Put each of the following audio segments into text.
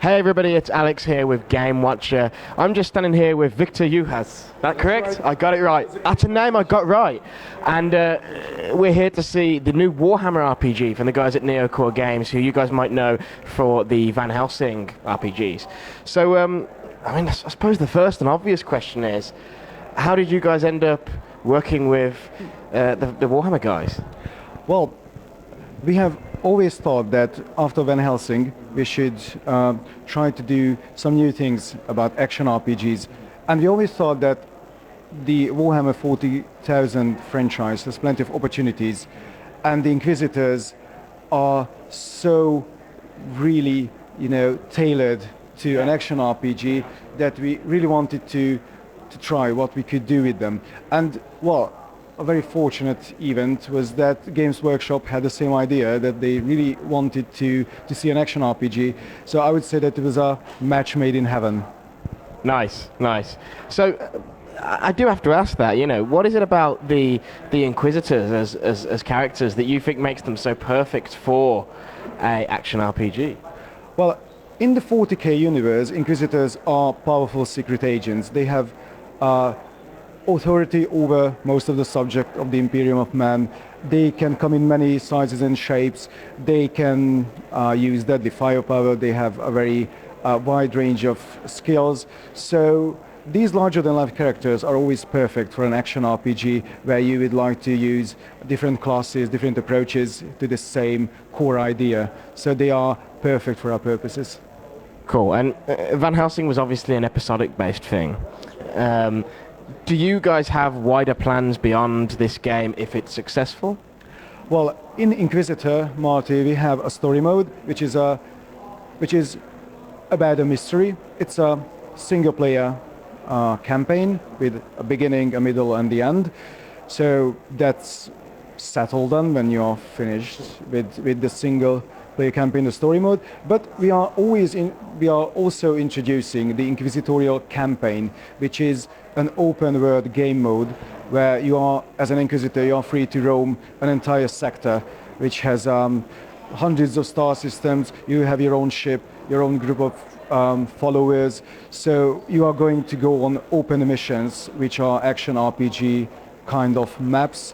Hey everybody, it's Alex here with GameWatcher. I'm just standing here with Viktor Juhasz. Is that correct? Right. I got it right. That's a name I got right. And we're here to see the new Warhammer RPG from the guys at Neocore Games, who you guys might know for the Van Helsing RPGs. So, I suppose the first and obvious question is, how did you guys end up working with the Warhammer guys? Well, we have always thought that after Van Helsing we should try to do some new things about action RPGs, and we always thought that the Warhammer 40,000 franchise has plenty of opportunities, and the Inquisitors are so really, tailored to an action RPG that we really wanted to try what we could do with them. And well, a very fortunate event was that Games Workshop had the same idea, that they really wanted to see an action RPG. So I would say that it was a match made in heaven. Nice. So I do have to ask that, what is it about the Inquisitors as characters that you think makes them so perfect for a action RPG? Well, in the 40k universe, Inquisitors are powerful secret agents. They have authority over most of the subject of the Imperium of Man. They can come in many sizes and shapes. They can use deadly firepower. They have a very wide range of skills. So these larger-than-life characters are always perfect for an action RPG where you would like to use different classes, different approaches to the same core idea. So they are perfect for our purposes. Cool. And Van Helsing was obviously an episodic-based thing. Do you guys have wider plans beyond this game if it's successful? Well, in Inquisitor, Martyr, we have a story mode, which is about a mystery. It's a single-player campaign with a beginning, a middle, and the end. So that's settled then when you're finished with the single-player campaign, the story mode. But we are also introducing the Inquisitorial campaign, which is an open world game mode where you are, as an Inquisitor, you are free to roam an entire sector which has hundreds of star systems. You have your own ship, your own group of followers. So you are going to go on open missions which are action RPG kind of maps.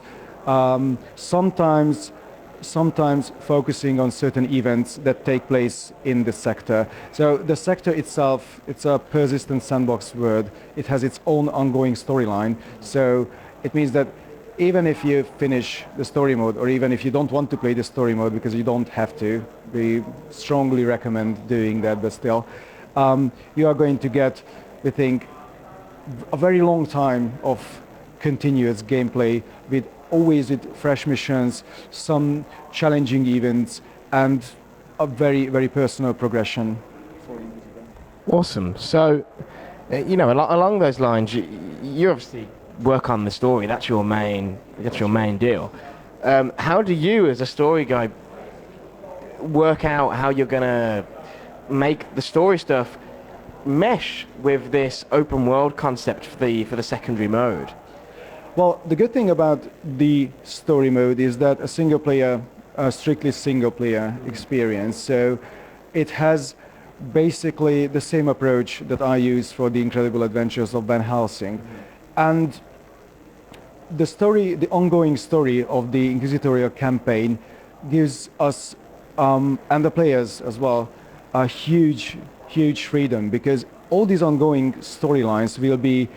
Sometimes focusing on certain events that take place in the sector. So the sector itself, it's a persistent sandbox world. It has its own ongoing storyline. So it means that even if you finish the story mode, or even if you don't want to play the story mode, because you don't have to, we strongly recommend doing that, but still, you are going to get, we think, a very long time of continuous gameplay always with fresh missions, some challenging events, and a very, very personal progression. Awesome. So, along those lines, you obviously work on the story. That's your main deal. How do you, as a story guy, work out how you're gonna make the story stuff mesh with this open world concept for the secondary mode? Well, the good thing about the story mode is that a strictly single-player experience. So it has basically the same approach that I use for the incredible adventures of Van Helsing. And the ongoing story of the Inquisitorial campaign gives us, and the players as well, a huge freedom, because all these ongoing storylines will be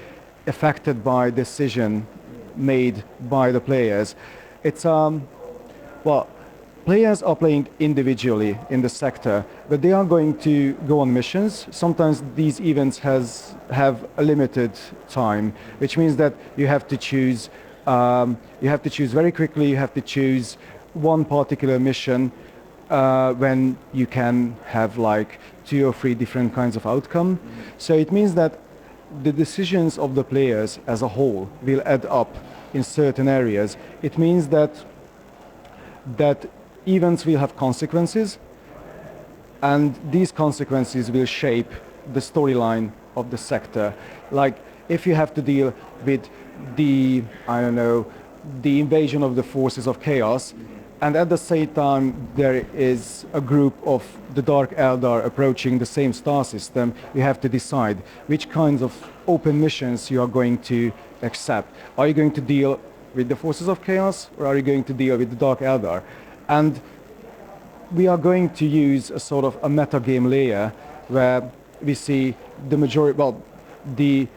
affected by decision made by the players. It's players are playing individually in the sector, but they are going to go on missions. Sometimes these events have a limited time, which means that you have to choose very quickly. You have to choose one particular mission when you can have like 2 or 3 different kinds of outcome. So it means that the decisions of the players as a whole will add up in certain areas. It means that events will have consequences, and these consequences will shape the storyline of the sector. Like if you have to deal with the invasion of the forces of chaos, and at the same time there is a group of the Dark Eldar approaching the same star system. You have to decide which kinds of open missions you are going to accept. Are you going to deal with the forces of chaos, or are you going to deal with the Dark Eldar? And we are going to use a sort of a metagame layer where we see the majority, well, the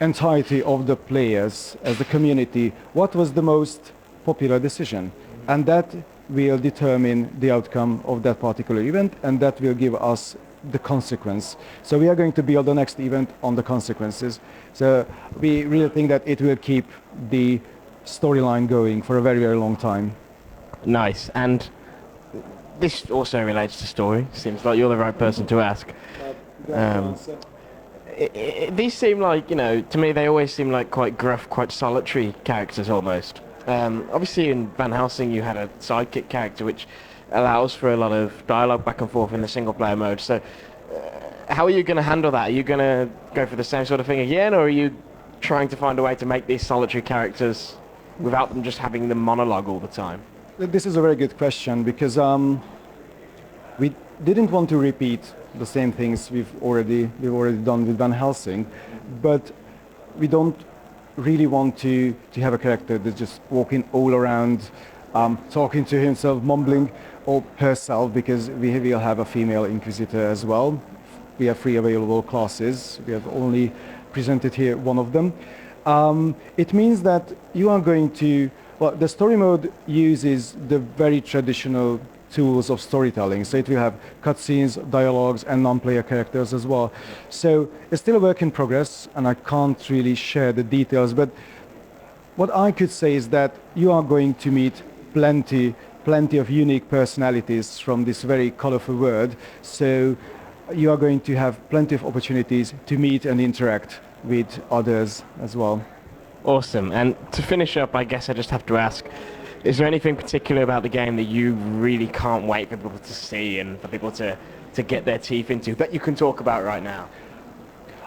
entirety of the players as the community, what was the most popular decision, and that will determine the outcome of that particular event, and that will give us the consequence. So we are going to build the next event on the consequences. So we really think that it will keep the storyline going for a very, very long time. Nice. And this also relates to story. Seems like you're the right person to ask. These seem like, you know, to me they always seem like quite gruff, quite solitary characters almost. Obviously in Van Helsing you had a sidekick character which allows for a lot of dialogue back and forth in the single player mode. So how are you going to handle that? Are you going to go for the same sort of thing again, or are you trying to find a way to make these solitary characters without them just having the monologue all the time? This is a very good question, because we didn't want to repeat the same things we've already done with Van Helsing, but we don't really want to have a character that's just walking all around, talking to himself, mumbling, or herself, because we will have a female Inquisitor as well. We have 3 available classes. We have only presented here one of them. It means that you are going to, well, the story mode uses the very traditional tools of storytelling. So it will have cutscenes, dialogues, and non-player characters as well. So it's still a work in progress, and I can't really share the details, but what I could say is that you are going to meet plenty of unique personalities from this very colorful world. So you are going to have plenty of opportunities to meet and interact with others as well. Awesome. And to finish up, I guess I just have to ask, is there anything particular about the game that you really can't wait for people to see and for people to get their teeth into that you can talk about right now?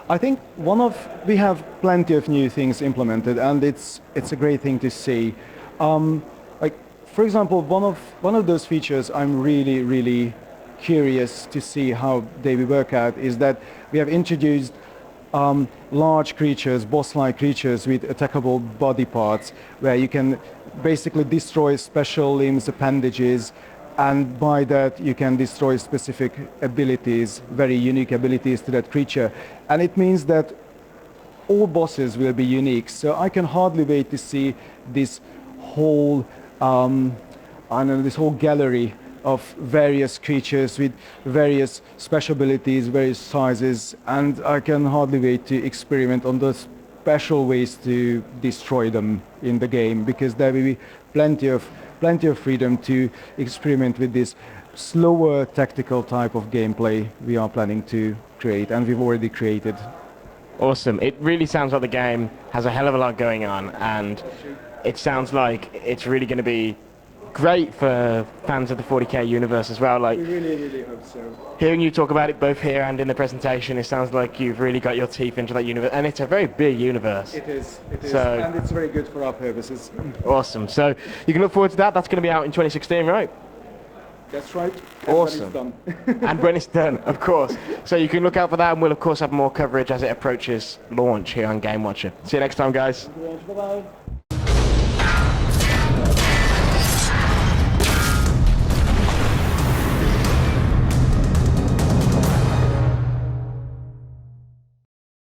I think we have plenty of new things implemented, and it's a great thing to see. Like, for example, one of those features I'm really curious to see how they will work out is that we have introduced large creatures, boss-like creatures with attackable body parts, where you can basically destroy special limbs, appendages, and by that you can destroy specific abilities, very unique abilities to that creature. And it means that all bosses will be unique. So I can hardly wait to see this whole, this whole gallery of various creatures with various special abilities, various sizes, and I can hardly wait to experiment on the special ways to destroy them in the game, because there will be plenty of freedom to experiment with this slower tactical type of gameplay we are planning to create, and we've already created. Awesome. It really sounds like the game has a hell of a lot going on, and it sounds like it's really going to be great for fans of the 40k universe as well. Like, we really hope so. Hearing you talk about it both here and in the presentation, it sounds like you've really got your teeth into that universe, and it's a very big universe. It is, so, and it's very good for our purposes. Awesome. So you can look forward to that. That's going to be out in 2016, right? That's right. Awesome. When it's done. And when it's done, of course. So you can look out for that, and we'll of course have more coverage as it approaches launch here on GameWatcher. See you next time, guys. Bye-bye.